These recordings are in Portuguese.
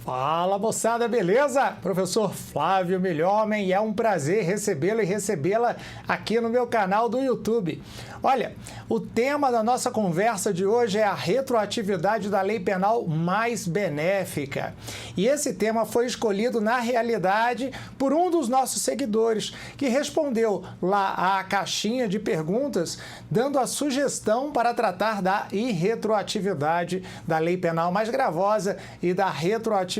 Fala, moçada, beleza? Professor Flávio Milhomem, e é um prazer recebê-lo e recebê-la aqui no meu canal do YouTube. Olha, o tema da nossa conversa de hoje é a retroatividade da lei penal mais benéfica. E esse tema foi escolhido, na realidade, por um dos nossos seguidores, que respondeu lá à caixinha de perguntas, dando a sugestão para tratar da irretroatividade da lei penal mais gravosa e da retroatividade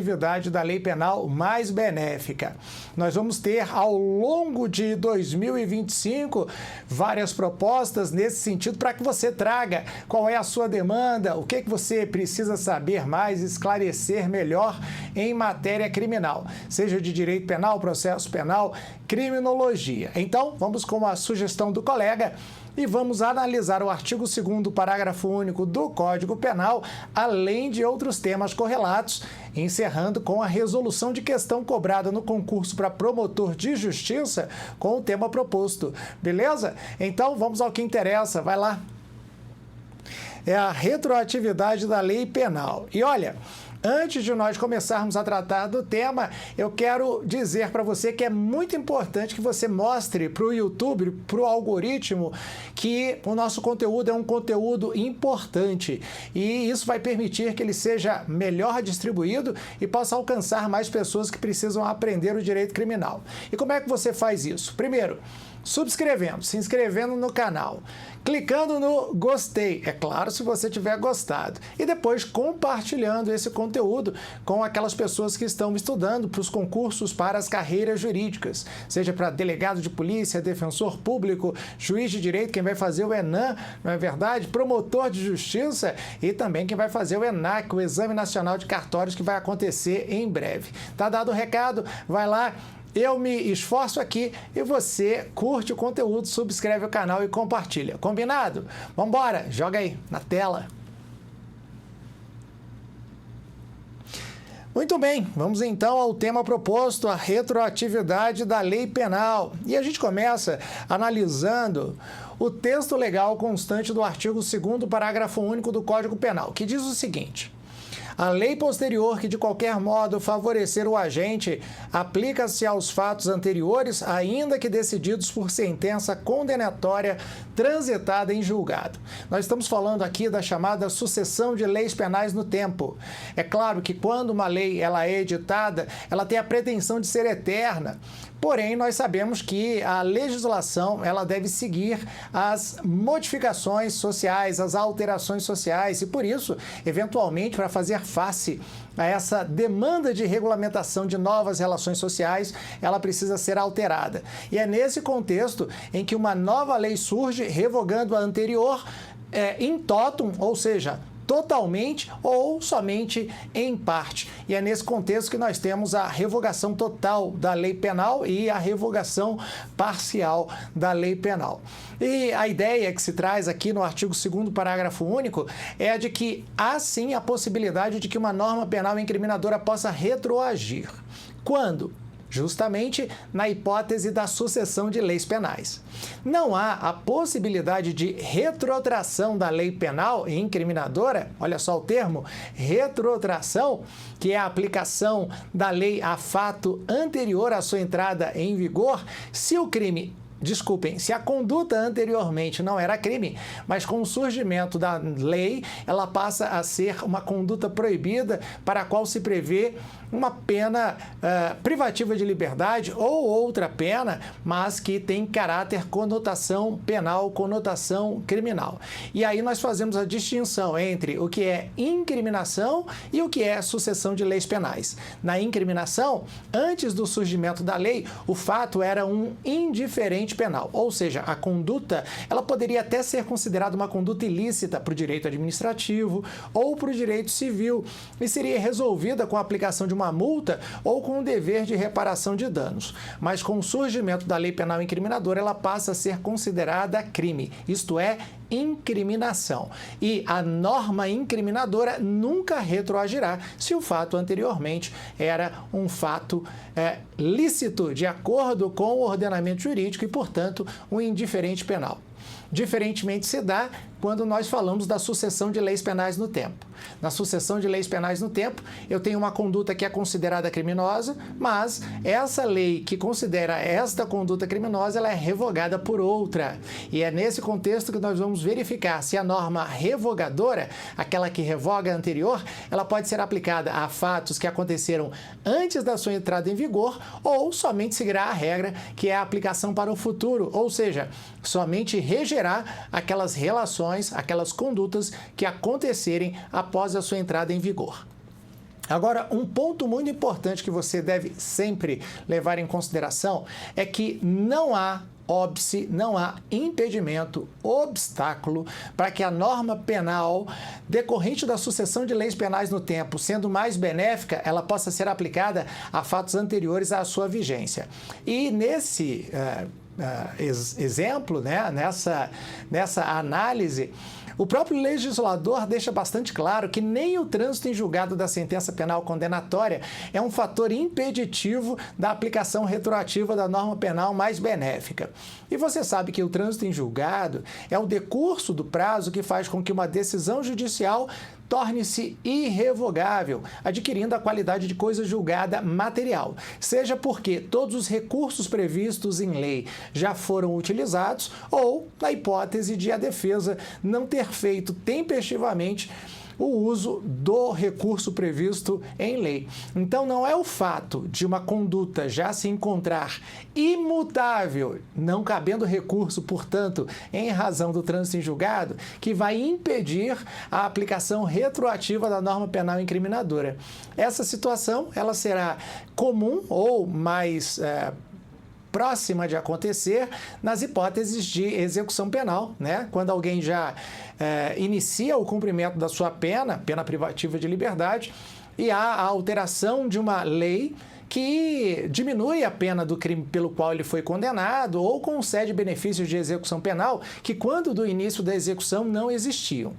da lei penal mais benéfica. Nós vamos ter, ao longo de 2025, várias propostas nesse sentido para que você traga qual é a sua demanda, o que você precisa saber mais, esclarecer melhor em matéria criminal, seja de direito penal, processo penal, criminologia. Então, vamos com a sugestão do colega e vamos analisar o artigo 2º, parágrafo único do Código Penal, além de outros temas correlatos, encerrando com a resolução de questão cobrada no concurso para promotor de justiça com o tema proposto. Beleza? Então, vamos ao que interessa. Vai lá. É a retroatividade da lei penal. E olha, antes de nós começarmos a tratar do tema, eu quero dizer para você que é muito importante que você mostre para o YouTube, para o algoritmo, que o nosso conteúdo é um conteúdo importante e isso vai permitir que ele seja melhor distribuído e possa alcançar mais pessoas que precisam aprender o direito criminal. E como é que você faz isso? Primeiro, subscrevendo, se inscrevendo no canal, clicando no gostei, é claro, se você tiver gostado, e depois compartilhando esse conteúdo com aquelas pessoas que estão estudando para os concursos para as carreiras jurídicas, seja para delegado de polícia, defensor público, juiz de direito, quem vai fazer o ENAM, não é verdade? Promotor de justiça e também quem vai fazer o ENAC, o Exame Nacional de Cartórios, que vai acontecer em breve. Tá dado o recado? Vai lá. Eu me esforço aqui e você curte o conteúdo, subscreve o canal e compartilha. Combinado? Vamos embora, joga aí na tela. Muito bem, vamos então ao tema proposto, a retroatividade da lei penal. E a gente começa analisando o texto legal constante do artigo 2º, parágrafo único do Código Penal, que diz o seguinte: a lei posterior que de qualquer modo favorecer o agente aplica-se aos fatos anteriores, ainda que decididos por sentença condenatória transitada em julgado. Nós estamos falando aqui da chamada sucessão de leis penais no tempo. É claro que quando uma lei ela é editada, ela tem a pretensão de ser eterna. Porém, nós sabemos que a legislação ela deve seguir as modificações sociais, as alterações sociais, e por isso, eventualmente, para fazer face a essa demanda de regulamentação de novas relações sociais, ela precisa ser alterada. E é nesse contexto em que uma nova lei surge, revogando a anterior in totum, ou seja, totalmente ou somente em parte. E é nesse contexto que nós temos a revogação total da lei penal e a revogação parcial da lei penal. E a ideia que se traz aqui no artigo 2º, parágrafo único, é a de que há sim a possibilidade de que uma norma penal incriminadora possa retroagir. Quando? Justamente na hipótese da sucessão de leis penais. Não há a possibilidade de retrotração da lei penal incriminadora, olha só o termo, retrotração, que é a aplicação da lei a fato anterior à sua entrada em vigor, se o crime... Desculpem, se a conduta anteriormente não era crime, mas com o surgimento da lei, ela passa a ser uma conduta proibida para a qual se prevê uma pena privativa de liberdade ou outra pena, mas que tem caráter conotação penal, conotação criminal. E aí nós fazemos a distinção entre o que é incriminação e o que é sucessão de leis penais. Na incriminação, antes do surgimento da lei, o fato era um indiferente penal, ou seja, a conduta ela poderia até ser considerada uma conduta ilícita para o direito administrativo ou para o direito civil e seria resolvida com a aplicação de uma multa ou com o dever de reparação de danos. Mas com o surgimento da lei penal incriminadora, ela passa a ser considerada crime, isto é, incriminação. E a norma incriminadora nunca retroagirá se o fato anteriormente era um fato lícito de acordo com o ordenamento jurídico e, portanto, um indiferente penal. Diferentemente se dá quando nós falamos da sucessão de leis penais no tempo. Na sucessão de leis penais no tempo, eu tenho uma conduta que é considerada criminosa, mas essa lei que considera esta conduta criminosa, ela é revogada por outra. E é nesse contexto que nós vamos verificar se a norma revogadora, aquela que revoga a anterior, ela pode ser aplicada a fatos que aconteceram antes da sua entrada em vigor ou somente seguirá a regra que é a aplicação para o futuro, ou seja, somente regerá aquelas relações, aquelas condutas que acontecerem após a sua entrada em vigor. Agora, um ponto muito importante que você deve sempre levar em consideração é que não há óbice, não há impedimento, obstáculo para que a norma penal decorrente da sucessão de leis penais no tempo, sendo mais benéfica, ela possa ser aplicada a fatos anteriores à sua vigência. E nesse exemplo, né, nessa análise, o próprio legislador deixa bastante claro que nem o trânsito em julgado da sentença penal condenatória é um fator impeditivo da aplicação retroativa da norma penal mais benéfica. E você sabe que o trânsito em julgado é o decurso do prazo que faz com que uma decisão judicial torne-se irrevogável, adquirindo a qualidade de coisa julgada material, seja porque todos os recursos previstos em lei já foram utilizados ou na hipótese de a defesa não ter feito tempestivamente o uso do recurso previsto em lei. Então, não é o fato de uma conduta já se encontrar imutável, não cabendo recurso, portanto, em razão do trânsito em julgado, que vai impedir a aplicação retroativa da norma penal incriminadora. Essa situação, ela será comum ou mais próxima de acontecer nas hipóteses de execução penal, né? Quando alguém já inicia o cumprimento da sua pena privativa de liberdade, e há a alteração de uma lei que diminui a pena do crime pelo qual ele foi condenado ou concede benefícios de execução penal que, quando do início da execução, não existiam.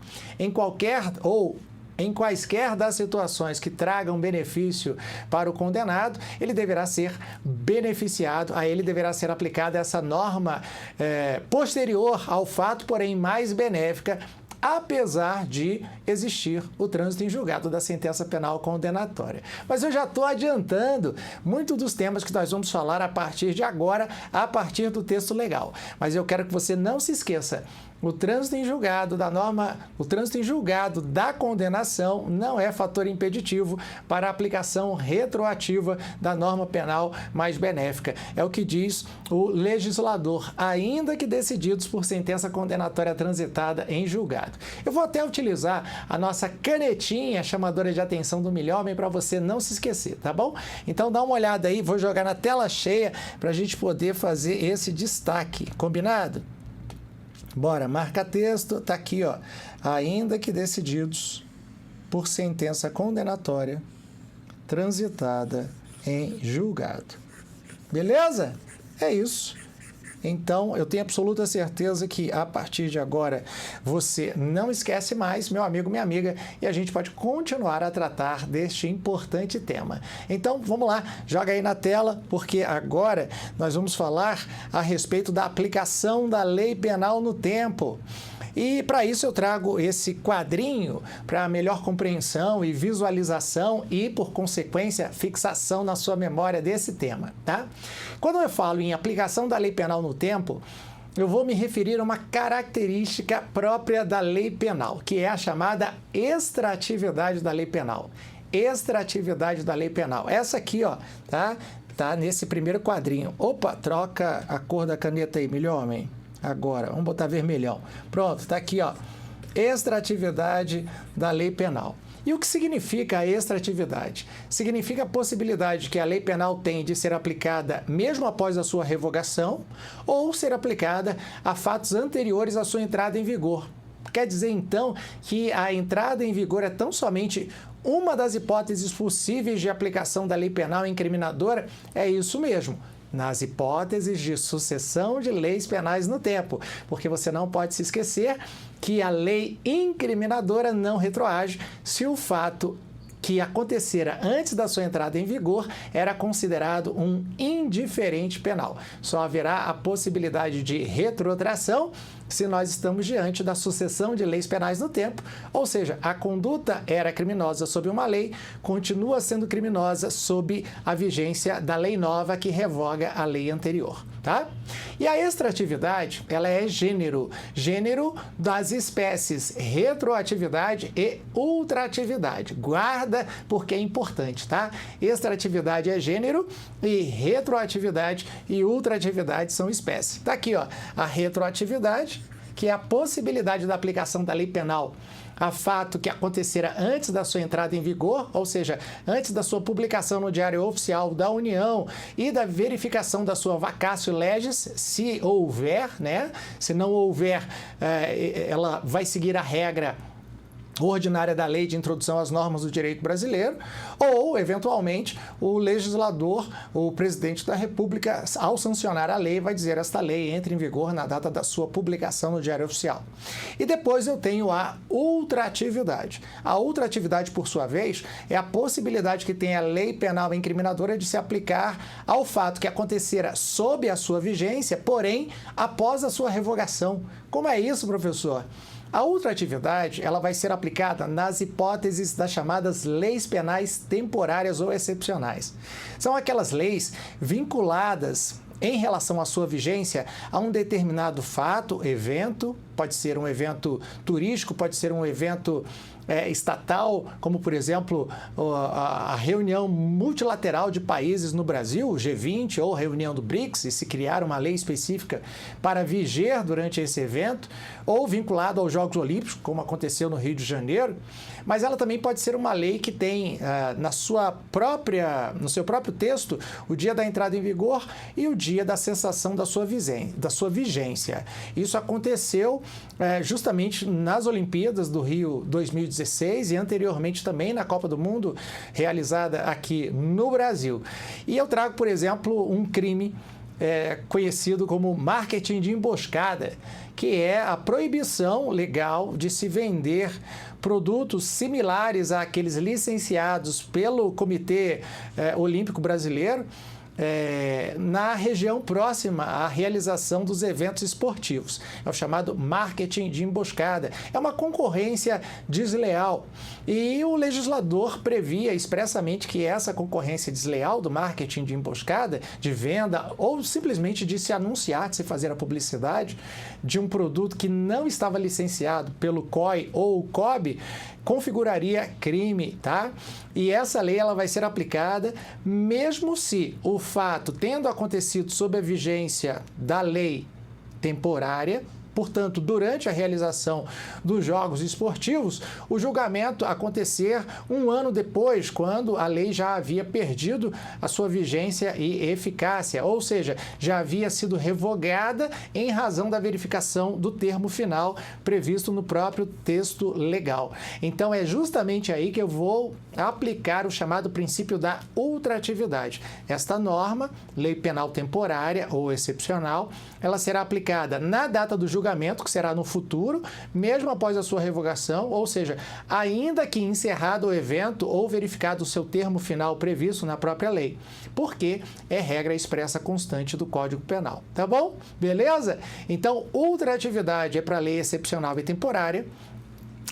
Em quaisquer das situações que tragam benefício para o condenado, ele deverá ser beneficiado, a ele deverá ser aplicada essa norma posterior ao fato, porém mais benéfica, apesar de existir o trânsito em julgado da sentença penal condenatória. Mas eu já estou adiantando muito dos temas que nós vamos falar a partir de agora, a partir do texto legal. Mas eu quero que você não se esqueça, o trânsito em julgado da condenação não é fator impeditivo para a aplicação retroativa da norma penal mais benéfica. É o que diz o legislador, ainda que decididos por sentença condenatória transitada em julgado. Eu vou até utilizar a nossa canetinha chamadora de atenção do milhomem para você não se esquecer, tá bom? Então dá uma olhada aí, vou jogar na tela cheia para a gente poder fazer esse destaque, combinado? Bora, marca texto, tá aqui, ó. Ainda que decididos por sentença condenatória transitada em julgado. Beleza? É isso. Então, eu tenho absoluta certeza que, a partir de agora, você não esquece mais, meu amigo, minha amiga, e a gente pode continuar a tratar deste importante tema. Então, vamos lá, joga aí na tela, porque agora nós vamos falar a respeito da aplicação da lei penal no tempo. E para isso eu trago esse quadrinho para melhor compreensão e visualização e, por consequência, fixação na sua memória desse tema, tá? Quando eu falo em aplicação da lei penal no tempo, eu vou me referir a uma característica própria da lei penal, que é a chamada extratividade da lei penal. Extratividade da lei penal. Essa aqui, ó, tá nesse primeiro quadrinho. Opa, troca a cor da caneta aí, milhomem. Agora, vamos botar vermelhão. Pronto, tá aqui, ó. Extratividade da lei penal. E o que significa a extratividade? Significa a possibilidade que a lei penal tem de ser aplicada mesmo após a sua revogação ou ser aplicada a fatos anteriores à sua entrada em vigor. Quer dizer, então, que a entrada em vigor é tão somente uma das hipóteses possíveis de aplicação da lei penal incriminadora? É isso mesmo. Nas hipóteses de sucessão de leis penais no tempo, porque você não pode se esquecer que a lei incriminadora não retroage se o fato que acontecera antes da sua entrada em vigor era considerado um indiferente penal. Só haverá a possibilidade de retrotração se nós estamos diante da sucessão de leis penais no tempo, ou seja, a conduta era criminosa sob uma lei, continua sendo criminosa sob a vigência da lei nova que revoga a lei anterior, tá? E a extratividade, ela é gênero das espécies retroatividade e ultratividade. Guarda porque é importante, tá? Extratividade é gênero e retroatividade e ultratividade são espécies. Tá aqui, ó, a retroatividade, que é a possibilidade da aplicação da lei penal a fato que acontecera antes da sua entrada em vigor, ou seja, antes da sua publicação no Diário Oficial da União e da verificação da sua vacatio legis, se houver, né? Se não houver, ela vai seguir a regra ordinária da lei de introdução às normas do direito brasileiro, ou, eventualmente, o legislador, o presidente da República, ao sancionar a lei, vai dizer esta lei entra em vigor na data da sua publicação no Diário Oficial. E depois eu tenho a ultratividade. A ultratividade, por sua vez, é a possibilidade que tem a lei penal incriminadora de se aplicar ao fato que acontecera sob a sua vigência, porém, após a sua revogação. Como é isso, professor? A ultratividade, ela vai ser aplicada nas hipóteses das chamadas leis penais temporárias ou excepcionais. São aquelas leis vinculadas em relação à sua vigência a um determinado fato, evento, pode ser um evento turístico, pode ser um evento estatal, como, por exemplo, a reunião multilateral de países no Brasil, o G20, ou reunião do BRICS, e se criar uma lei específica para viger durante esse evento, ou vinculado aos Jogos Olímpicos, como aconteceu no Rio de Janeiro, mas ela também pode ser uma lei que tem no seu próprio texto o dia da entrada em vigor e o dia da cessação da sua vigência. Isso aconteceu justamente nas Olimpíadas do Rio 2016 e anteriormente também na Copa do Mundo realizada aqui no Brasil. E eu trago, por exemplo, um crime conhecido como marketing de emboscada, que é a proibição legal de se vender produtos similares àqueles licenciados pelo Comitê Olímpico Brasileiro na região próxima à realização dos eventos esportivos. É o chamado marketing de emboscada. É uma concorrência desleal. E o legislador previa expressamente que essa concorrência desleal do marketing de emboscada, de venda, ou simplesmente de se anunciar, de se fazer a publicidade de um produto que não estava licenciado pelo COI ou COB, configuraria crime, tá? E essa lei ela vai ser aplicada mesmo se o fato tendo acontecido sob a vigência da lei temporária, portanto, durante a realização dos jogos esportivos, o julgamento acontecer um ano depois, quando a lei já havia perdido a sua vigência e eficácia, ou seja, já havia sido revogada em razão da verificação do termo final previsto no próprio texto legal. Então, é justamente aí que eu vou aplicar o chamado princípio da ultratividade. Esta norma, lei penal temporária ou excepcional, ela será aplicada na data do julgamento, que será no futuro, mesmo após a sua revogação, ou seja, ainda que encerrado o evento ou verificado o seu termo final previsto na própria lei, porque é regra expressa constante do Código Penal. Tá bom? Beleza? Então, ultratividade é para lei excepcional e temporária,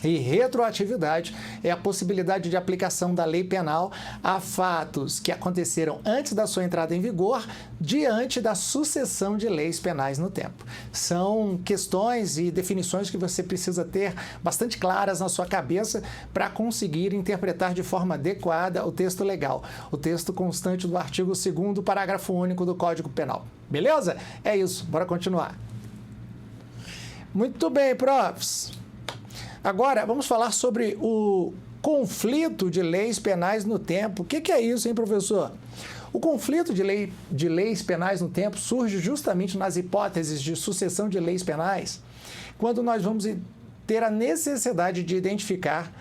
e retroatividade é a possibilidade de aplicação da lei penal a fatos que aconteceram antes da sua entrada em vigor, diante da sucessão de leis penais no tempo. São questões e definições que você precisa ter bastante claras na sua cabeça para conseguir interpretar de forma adequada o texto legal, o texto constante do artigo 2º, parágrafo único do Código Penal. Beleza? É isso. Bora continuar. Muito bem, profs. Agora, vamos falar sobre o conflito de leis penais no tempo. O que é isso, hein, professor? O conflito de leis penais no tempo surge justamente nas hipóteses de sucessão de leis penais, quando nós vamos ter a necessidade de identificar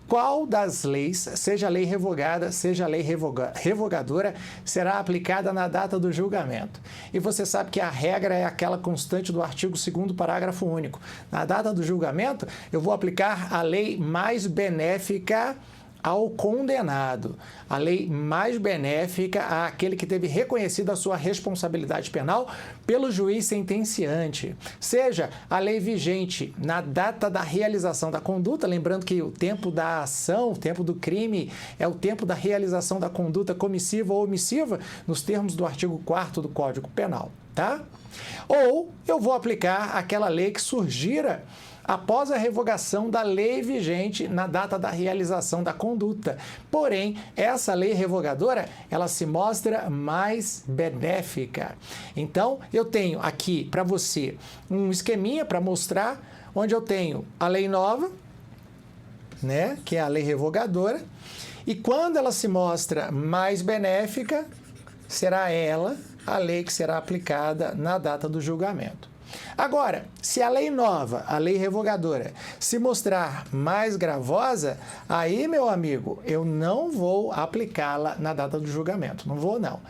qual das leis, seja a lei revogada, seja a lei revogadora, será aplicada na data do julgamento. E você sabe que a regra é aquela constante do artigo 2º, parágrafo único. Na data do julgamento, eu vou aplicar a lei mais benéfica ao condenado. A lei mais benéfica àquele que teve reconhecida a sua responsabilidade penal pelo juiz sentenciante. Seja a lei vigente na data da realização da conduta, lembrando que o tempo da ação, o tempo do crime, é o tempo da realização da conduta comissiva ou omissiva, nos termos do artigo 4º do Código Penal, tá? Ou eu vou aplicar aquela lei que surgira após a revogação da lei vigente na data da realização da conduta. Porém, essa lei revogadora, ela se mostra mais benéfica. Então, eu tenho aqui para você um esqueminha para mostrar, onde eu tenho a lei nova, né, que é a lei revogadora, e quando ela se mostra mais benéfica, será ela a lei que será aplicada na data do julgamento. Agora, se a lei nova, a lei revogadora, se mostrar mais gravosa, aí, meu amigo, eu não vou aplicá-la na data do julgamento. Não vou, não.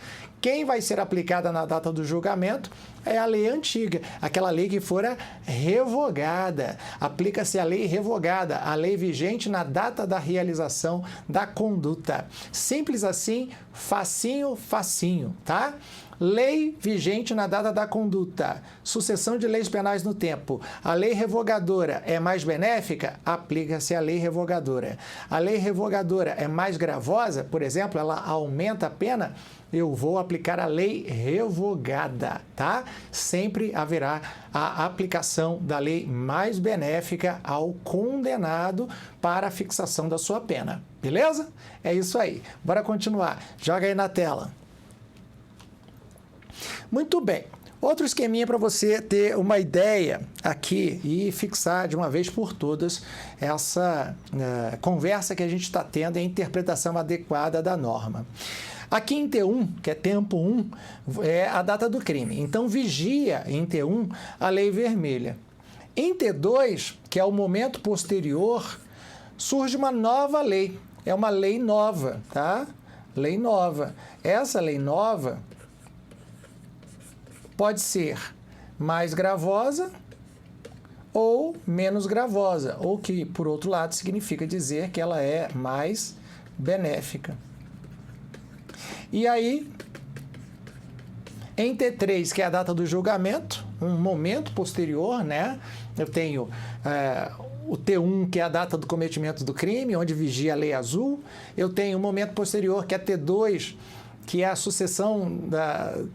Quem vai ser aplicada na data do julgamento é a lei antiga, aquela lei que fora revogada. Aplica-se a lei revogada, a lei vigente na data da realização da conduta. Simples assim, facinho, facinho, tá? Lei vigente na data da conduta, sucessão de leis penais no tempo. A lei revogadora é mais benéfica? Aplica-se a lei revogadora. A lei revogadora é mais gravosa? Por exemplo, ela aumenta a pena? Eu vou aplicar a lei revogada, tá? Sempre haverá a aplicação da lei mais benéfica ao condenado para a fixação da sua pena. Beleza? É isso aí. Bora continuar. Joga aí na tela. Muito bem. Outro esqueminha para você ter uma ideia aqui e fixar de uma vez por todas essa conversa que a gente está tendo e a interpretação adequada da norma. Aqui em T1, que é tempo 1, é a data do crime. Então, vigia em T1 a lei vermelha. Em T2, que é o momento posterior, surge uma nova lei. É uma lei nova, tá? Lei nova. Essa lei nova pode ser mais gravosa ou menos gravosa, ou que, por outro lado, significa dizer que ela é mais benéfica. E aí, em T3, que é a data do julgamento, um momento posterior, né? Eu tenho o T1, que é a data do cometimento do crime, onde vigia a lei azul. Eu tenho um momento posterior, que é T2, que é a sucessão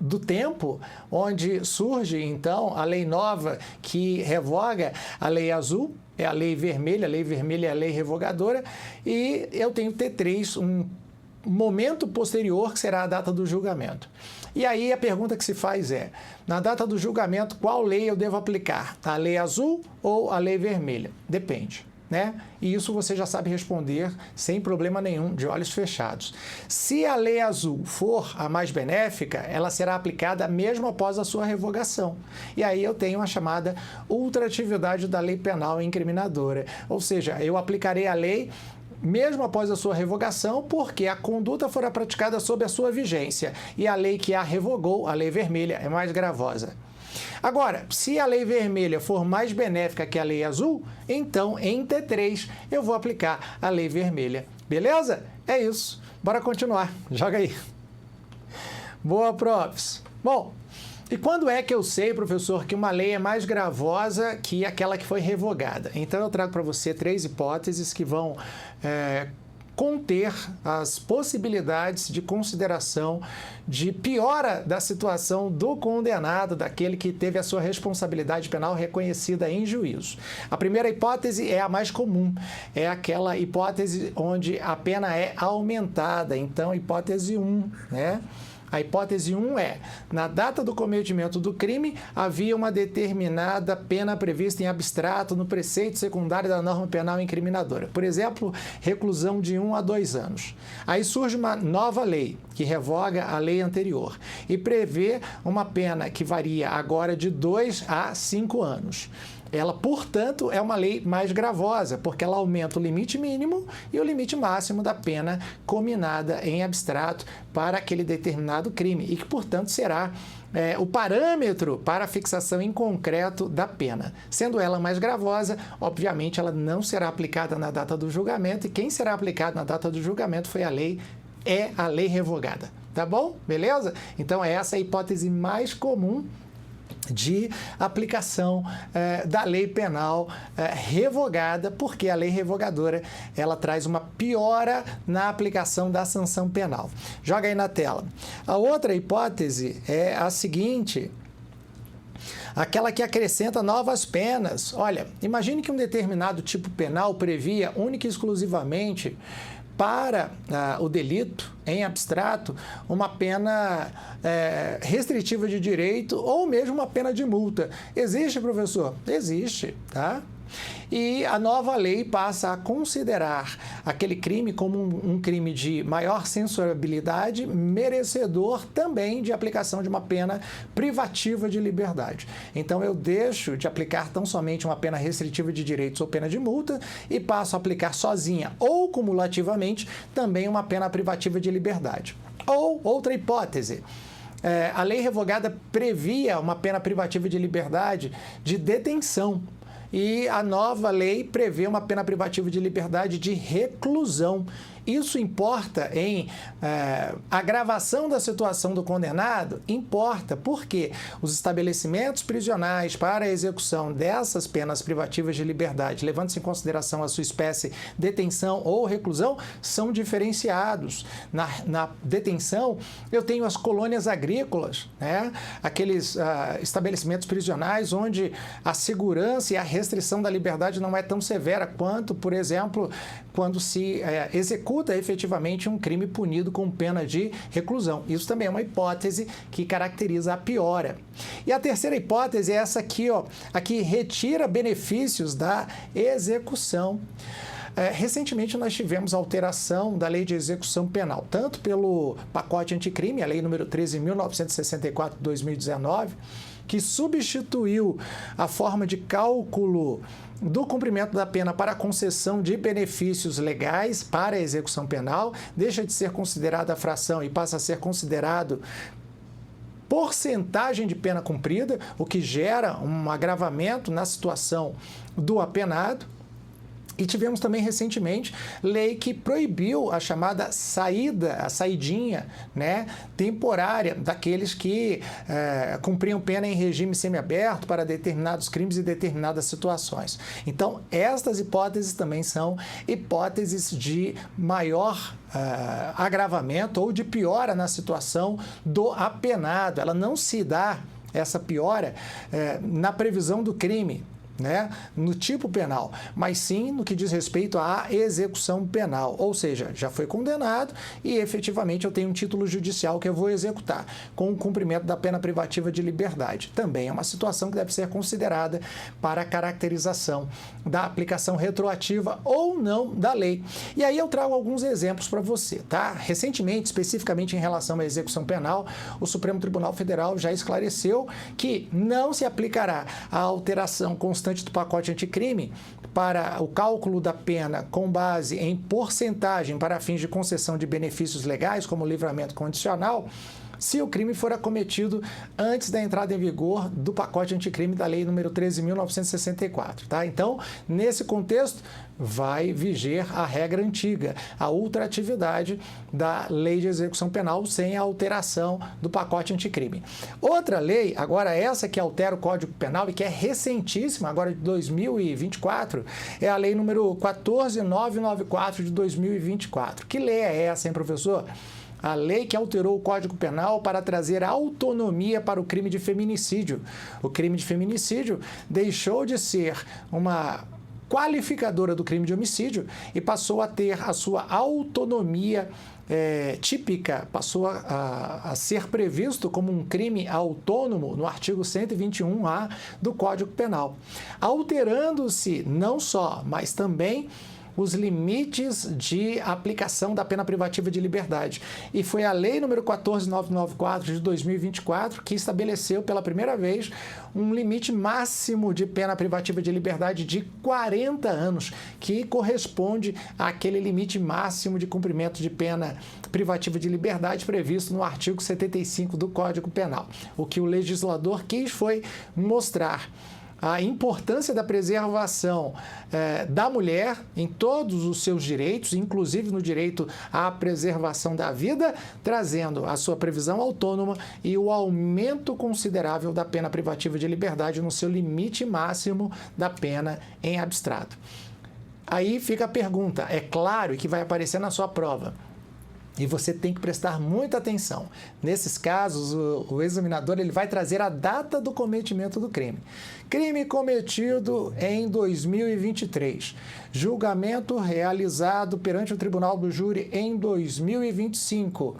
do tempo, onde surge, então, a lei nova que revoga a lei azul, é a lei vermelha é a lei revogadora, e eu tenho T3, um momento posterior, que será a data do julgamento. E aí a pergunta que se faz é, na data do julgamento, qual lei eu devo aplicar? A lei azul ou a lei vermelha? Depende, né? E isso você já sabe responder sem problema nenhum, de olhos fechados. Se a lei azul for a mais benéfica, ela será aplicada mesmo após a sua revogação. E aí eu tenho a chamada ultratividade da lei penal incriminadora. Ou seja, eu aplicarei a lei mesmo após a sua revogação, porque a conduta fora praticada sob a sua vigência. E a lei que a revogou, a lei vermelha, é mais gravosa. Agora, se a lei vermelha for mais benéfica que a lei azul, então em T3 eu vou aplicar a lei vermelha. Beleza? É isso. Bora continuar. Joga aí. Boa, profs. Bom, e quando é que eu sei, professor, que uma lei é mais gravosa que aquela que foi revogada? Então eu trago para você 3 hipóteses que vão conter as possibilidades de consideração de piora da situação do condenado, daquele que teve a sua responsabilidade penal reconhecida em juízo. A primeira hipótese é a mais comum, é aquela hipótese onde a pena é aumentada, então hipótese 1, né? A hipótese 1 é, na data do cometimento do crime, havia uma determinada pena prevista em abstrato no preceito secundário da norma penal incriminadora. Por exemplo, reclusão de 1 a 2 anos. Aí surge uma nova lei, que revoga a lei anterior, e prevê uma pena que varia agora de 2 a 5 anos. ela, portanto, é uma lei mais gravosa, porque ela aumenta o limite mínimo e o limite máximo da pena cominada em abstrato para aquele determinado crime e que, portanto, será o parâmetro para a fixação em concreto da pena. Sendo ela mais gravosa, obviamente, ela não será aplicada na data do julgamento e quem será aplicado na data do julgamento é a lei revogada. Tá bom? Beleza? Então, essa é a hipótese mais comum de aplicação da lei penal revogada, porque a lei revogadora ela traz uma piora na aplicação da sanção penal. Joga aí na tela. A outra hipótese é a seguinte: aquela que acrescenta novas penas. Olha, imagine que um determinado tipo penal previa única e exclusivamente para o delito em abstrato uma pena restritiva de direito ou mesmo uma pena de multa. Existe, professor? Existe, tá? E a nova lei passa a considerar aquele crime como um crime de maior censurabilidade, merecedor também de aplicação de uma pena privativa de liberdade. Então, eu deixo de aplicar tão somente uma pena restritiva de direitos ou pena de multa e passo a aplicar sozinha ou cumulativamente também uma pena privativa de liberdade. Ou, outra hipótese, a lei revogada previa uma pena privativa de liberdade de detenção. E a nova lei prevê uma pena privativa de liberdade de reclusão. Isso importa em agravação da situação do condenado? Importa, porque os estabelecimentos prisionais para a execução dessas penas privativas de liberdade, levando-se em consideração a sua espécie, detenção ou reclusão, são diferenciados. Na detenção, eu tenho as colônias agrícolas, né? Aqueles estabelecimentos prisionais onde a segurança e a restrição da liberdade não é tão severa quanto, por exemplo, quando se executa efetivamente um crime punido com pena de reclusão. Isso também é uma hipótese que caracteriza a piora. E a terceira hipótese é essa aqui, ó, a que retira benefícios da execução. Recentemente nós tivemos alteração da lei de execução penal, tanto pelo pacote anticrime, a lei número 13.964 de 2019, que substituiu a forma de cálculo do cumprimento da pena para a concessão de benefícios legais para a execução penal, deixa de ser considerada a fração e passa a ser considerado porcentagem de pena cumprida, o que gera um agravamento na situação do apenado. E tivemos também recentemente lei que proibiu a chamada saidinha, né, temporária daqueles que cumpriam pena em regime semiaberto para determinados crimes e determinadas situações. Então, estas hipóteses também são hipóteses de maior agravamento ou de piora na situação do apenado. Ela não se dá, essa piora, na previsão do crime, né, no tipo penal, mas sim no que diz respeito à execução penal, ou seja, já foi condenado e efetivamente eu tenho um título judicial que eu vou executar com o cumprimento da pena privativa de liberdade. Também é uma situação que deve ser considerada para a caracterização da aplicação retroativa ou não da lei. E aí eu trago alguns exemplos para você, tá? Recentemente, especificamente em relação à execução penal, o Supremo Tribunal Federal já esclareceu que não se aplicará a alteração constante do pacote anticrime para o cálculo da pena com base em porcentagem para fins de concessão de benefícios legais, como livramento condicional, se o crime for acometido antes da entrada em vigor do pacote anticrime da lei número 13.964, tá? Então, nesse contexto, vai viger a regra antiga, a ultratividade da lei de execução penal sem a alteração do pacote anticrime. Outra lei, agora essa que altera o Código Penal e que é recentíssima, agora de 2024, é a lei número 14.994 de 2024. Que lei é essa, hein, professor? A lei que alterou o Código Penal para trazer autonomia para o crime de feminicídio. O crime de feminicídio deixou de ser uma qualificadora do crime de homicídio e passou a ter a sua autonomia típica, passou a ser previsto como um crime autônomo no artigo 121A do Código Penal, alterando-se não só, mas também os limites de aplicação da pena privativa de liberdade. E foi a Lei número 14.994 de 2024 que estabeleceu pela primeira vez um limite máximo de pena privativa de liberdade de 40 anos, que corresponde àquele limite máximo de cumprimento de pena privativa de liberdade previsto no artigo 75 do Código Penal. O que o legislador quis foi mostrar a importância da preservação da mulher em todos os seus direitos, inclusive no direito à preservação da vida, trazendo a sua previsão autônoma e o aumento considerável da pena privativa de liberdade no seu limite máximo da pena em abstrato. Aí fica a pergunta, é claro que vai aparecer na sua prova. E você tem que prestar muita atenção. Nesses casos, o examinador ele vai trazer a data do cometimento do crime. Crime cometido em 2023. Julgamento realizado perante o Tribunal do Júri em 2025.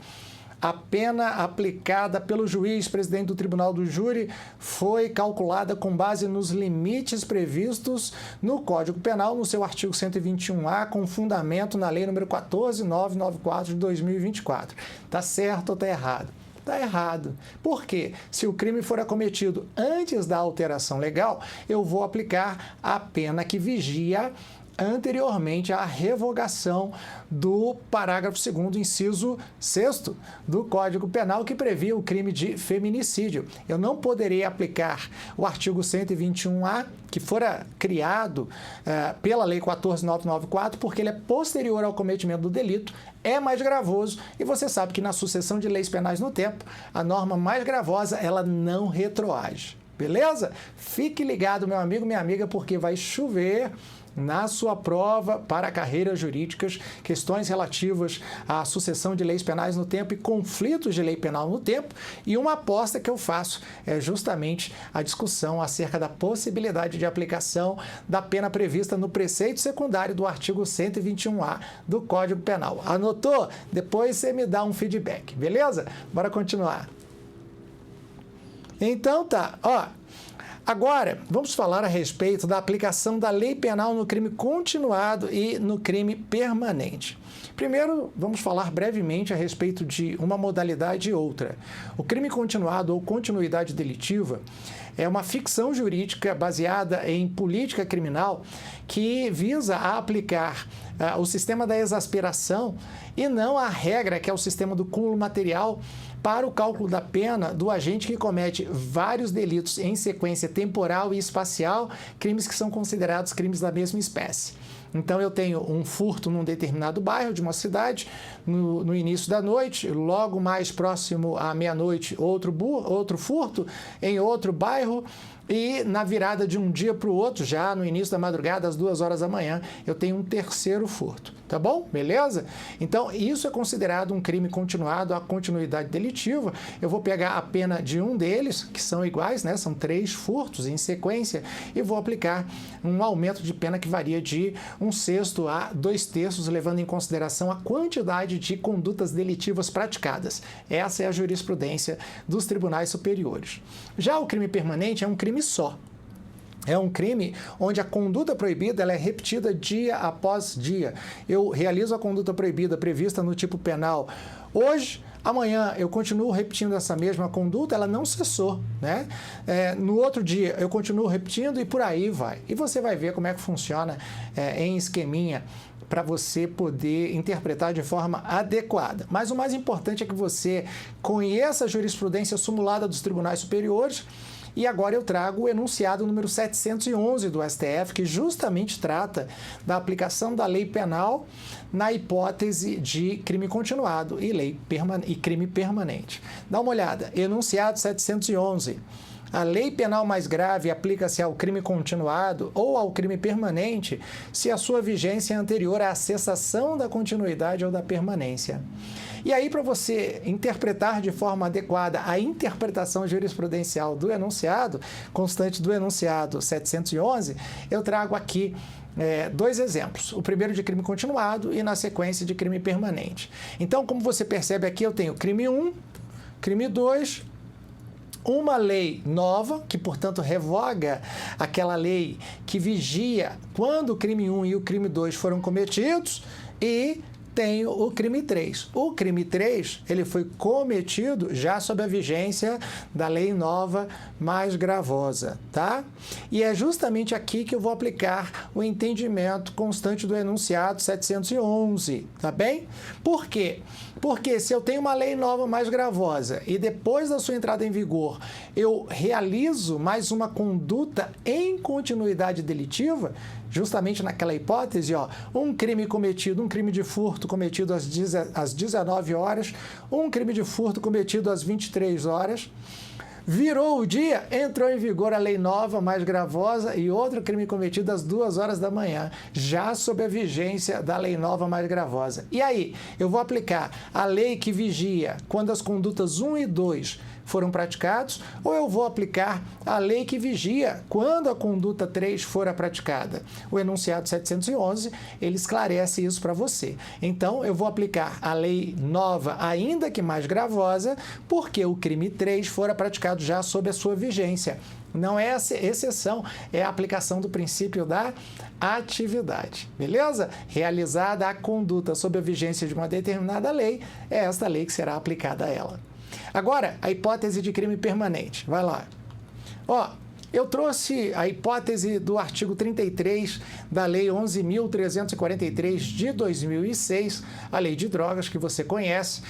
A pena aplicada pelo juiz presidente do Tribunal do Júri foi calculada com base nos limites previstos no Código Penal, no seu artigo 121A, com fundamento na Lei número 14.994 de 2024. Está certo ou está errado? Está errado. Por quê? Se o crime for cometido antes da alteração legal, eu vou aplicar a pena que vigia anteriormente à revogação do parágrafo 2º, inciso 6º do Código Penal, que previa o crime de feminicídio. Eu não poderia aplicar o artigo 121A, que fora criado pela Lei 14.994, porque ele é posterior ao cometimento do delito, é mais gravoso, e você sabe que na sucessão de leis penais no tempo, a norma mais gravosa, ela não retroage. Beleza? Fique ligado, meu amigo, minha amiga, porque vai chover na sua prova para carreiras jurídicas, questões relativas à sucessão de leis penais no tempo e conflitos de lei penal no tempo, e uma aposta que eu faço é justamente a discussão acerca da possibilidade de aplicação da pena prevista no preceito secundário do artigo 121A do Código Penal. Anotou? Depois você me dá um feedback, beleza? Bora continuar. Então tá, ó. Agora, vamos falar a respeito da aplicação da lei penal no crime continuado e no crime permanente. Primeiro, vamos falar brevemente a respeito de uma modalidade e outra. O crime continuado ou continuidade delitiva é uma ficção jurídica baseada em política criminal que visa a aplicar o sistema da exasperação e não a regra, que é o sistema do cúmulo material, para o cálculo da pena do agente que comete vários delitos em sequência temporal e espacial, crimes que são considerados crimes da mesma espécie. Então, eu tenho um furto num determinado bairro de uma cidade, no início da noite, logo mais próximo à meia-noite, outro furto em outro bairro, e na virada de um dia para o outro, já no início da madrugada, às 2 horas da manhã, eu tenho um terceiro furto. Tá bom? Beleza? Então, isso é considerado um crime continuado, a continuidade delitiva. Eu vou pegar a pena de um deles, que são iguais, né? São 3 furtos em sequência, e vou aplicar um aumento de pena que varia de 1/6 a 2/3, levando em consideração a quantidade de condutas delitivas praticadas. Essa é a jurisprudência dos tribunais superiores. Já o crime permanente é um crime só. É um crime onde a conduta proibida ela é repetida dia após dia. Eu realizo a conduta proibida prevista no tipo penal hoje, amanhã eu continuo repetindo essa mesma conduta, ela não cessou, né? No outro dia eu continuo repetindo e por aí vai. E você vai ver como é que funciona em esqueminha para você poder interpretar de forma adequada. Mas o mais importante é que você conheça a jurisprudência sumulada dos tribunais superiores. E agora eu trago o enunciado número 711 do STF, que justamente trata da aplicação da lei penal na hipótese de crime continuado e crime permanente. Dá uma olhada, enunciado 711. A lei penal mais grave aplica-se ao crime continuado ou ao crime permanente se a sua vigência é anterior à cessação da continuidade ou da permanência. E aí, para você interpretar de forma adequada a interpretação jurisprudencial do enunciado, constante do enunciado 711, eu trago aqui 2 exemplos. O primeiro de crime continuado e, na sequência, de crime permanente. Então, como você percebe aqui, eu tenho crime 1, crime 2, uma lei nova, que, portanto, revoga aquela lei que vigia quando o crime 1 e o crime 2 foram cometidos, e tem o crime 3. O crime 3, ele foi cometido já sob a vigência da lei nova mais gravosa, tá? E é justamente aqui que eu vou aplicar o entendimento constante do enunciado 711, tá bem? Por quê? Porque se eu tenho uma lei nova mais gravosa e depois da sua entrada em vigor eu realizo mais uma conduta em continuidade delitiva, justamente naquela hipótese, ó, um crime de furto cometido às 19 horas, um crime de furto cometido às 23 horas, virou o dia, entrou em vigor a lei nova, mais gravosa, e outro crime cometido às 2 horas da manhã, já sob a vigência da lei nova, mais gravosa. E aí, eu vou aplicar a lei que vigia quando as condutas 1 e 2 foram praticados, ou eu vou aplicar a lei que vigia quando a conduta 3 for praticada? O enunciado 711, ele esclarece isso para você. Então, eu vou aplicar a lei nova, ainda que mais gravosa, porque o crime 3 fora praticado já sob a sua vigência. Não é exceção, é a aplicação do princípio da atividade, beleza? Realizada a conduta sob a vigência de uma determinada lei, é esta lei que será aplicada a ela. Agora, a hipótese de crime permanente. Vai lá. Ó, eu trouxe a hipótese do artigo 33 da Lei 11.343 de 2006, a Lei de Drogas, que você conhece.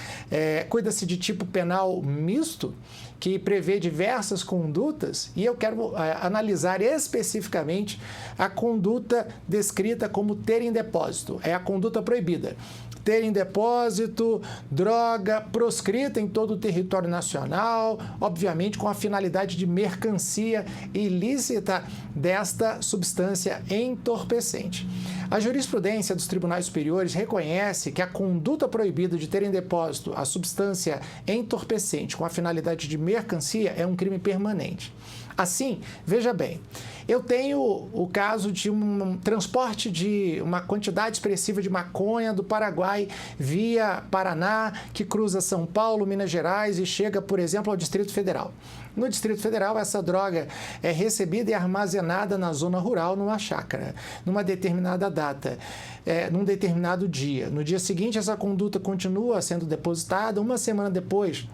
Cuida-se de tipo penal misto, que prevê diversas condutas, e eu quero analisar especificamente a conduta descrita como ter em depósito. É a conduta proibida. Ter em depósito droga proscrita em todo o território nacional, obviamente com a finalidade de mercancia ilícita desta substância entorpecente. A jurisprudência dos tribunais superiores reconhece que a conduta proibida de ter em depósito a substância entorpecente com a finalidade de mercancia é um crime permanente. Assim, veja bem, eu tenho o caso de um transporte de uma quantidade expressiva de maconha do Paraguai via Paraná, que cruza São Paulo, Minas Gerais e chega, por exemplo, ao Distrito Federal. No Distrito Federal, essa droga é recebida e armazenada na zona rural, numa chácara, numa determinada data, num determinado dia. No dia seguinte, essa conduta continua sendo depositada. Uma semana depois,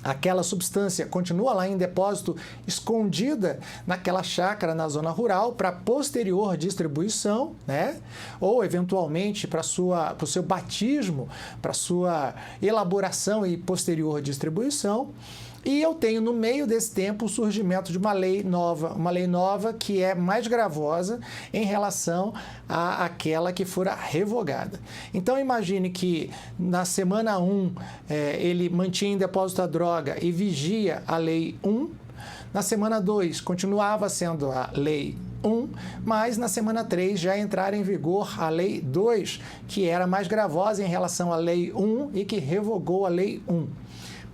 aquela substância continua lá em depósito, escondida naquela chácara na zona rural, para posterior distribuição, né? Ou eventualmente para o seu batismo, para sua elaboração e posterior distribuição. E eu tenho, no meio desse tempo, o surgimento de uma lei nova que é mais gravosa em relação àquela que fora revogada. Então, imagine que na semana 1, ele mantinha em depósito a droga e vigia a lei 1. Na semana 2, continuava sendo a lei 1, mas na semana 3 já entrara em vigor a lei 2, que era mais gravosa em relação à lei 1 e que revogou a lei 1.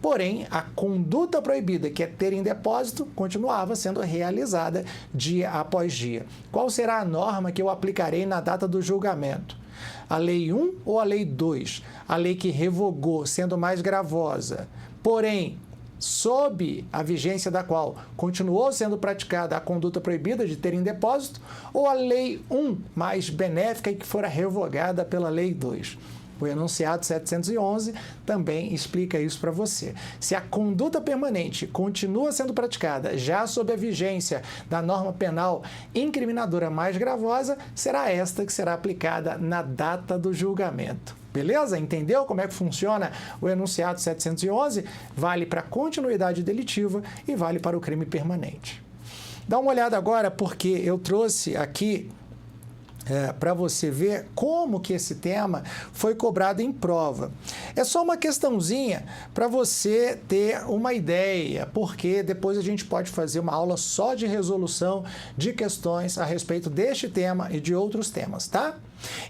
Porém, a conduta proibida, que é ter em depósito, continuava sendo realizada dia após dia. Qual será a norma que eu aplicarei na data do julgamento? A lei 1 ou a lei 2? A lei que revogou, sendo mais gravosa, porém, sob a vigência da qual continuou sendo praticada a conduta proibida de ter em depósito, ou a lei 1, mais benéfica e que fora revogada pela lei 2? O enunciado 711 também explica isso para você. Se a conduta permanente continua sendo praticada já sob a vigência da norma penal incriminadora mais gravosa, será esta que será aplicada na data do julgamento. Beleza? Entendeu como é que funciona o enunciado 711? Vale para a continuidade delitiva e vale para o crime permanente. Dá uma olhada agora, porque eu trouxe aqui para você ver como que esse tema foi cobrado em prova. É só uma questãozinha para você ter uma ideia, porque depois a gente pode fazer uma aula só de resolução de questões a respeito deste tema e de outros temas, tá?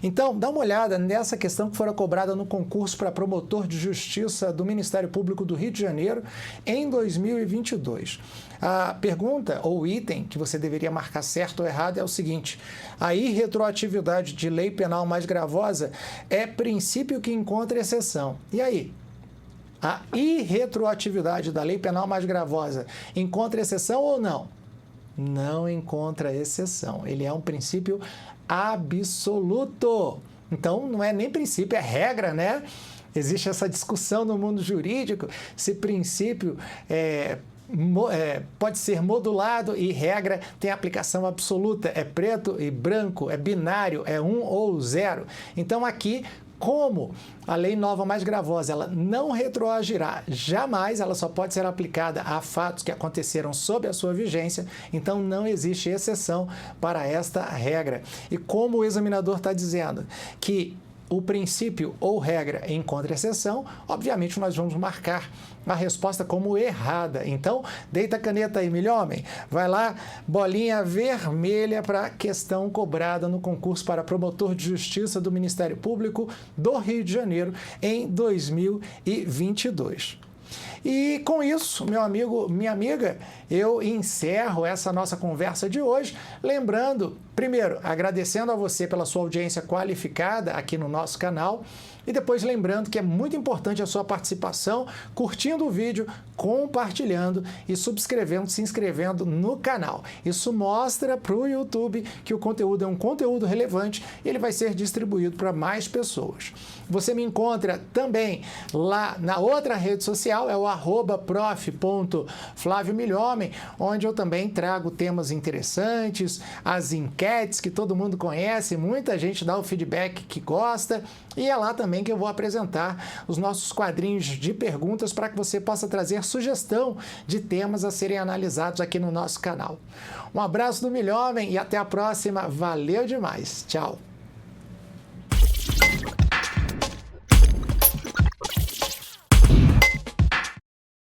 Então, dá uma olhada nessa questão que fora cobrada no concurso para promotor de justiça do Ministério Público do Rio de Janeiro em 2022. A pergunta ou item que você deveria marcar certo ou errado é o seguinte: a irretroatividade de lei penal mais gravosa é princípio que encontra exceção. E aí? a irretroatividade da lei penal mais gravosa encontra exceção ou não? Não encontra exceção. Ele é um princípio absoluto. Então, não é nem princípio, é regra, né? Existe essa discussão no mundo jurídico se princípio pode ser modulado e regra tem aplicação absoluta. É preto e branco, é binário, é 1 ou 0. Então, aqui, como a lei nova mais gravosa, ela não retroagirá jamais, ela só pode ser aplicada a fatos que aconteceram sob a sua vigência, então não existe exceção para esta regra. E como o examinador está dizendo que o princípio ou regra encontra exceção, obviamente nós vamos marcar a resposta como errada. Então, deita a caneta aí, milhomem. Vai lá, bolinha vermelha para a questão cobrada no concurso para promotor de justiça do Ministério Público do Rio de Janeiro em 2022. E com isso, meu amigo, minha amiga, eu encerro essa nossa conversa de hoje, lembrando, primeiro, agradecendo a você pela sua audiência qualificada aqui no nosso canal, e depois lembrando que é muito importante a sua participação, curtindo o vídeo, compartilhando e subscrevendo, se inscrevendo no canal. Isso mostra para o YouTube que o conteúdo é um conteúdo relevante e ele vai ser distribuído para mais pessoas. Você me encontra também lá na outra rede social, é o @prof.flaviomilhomem, onde eu também trago temas interessantes, as enquetes que todo mundo conhece, muita gente dá o feedback que gosta, e é lá também que eu vou apresentar os nossos quadrinhos de perguntas para que você possa trazer sugestão de temas a serem analisados aqui no nosso canal. Um abraço do Milhomem e até a próxima. Valeu demais. Tchau.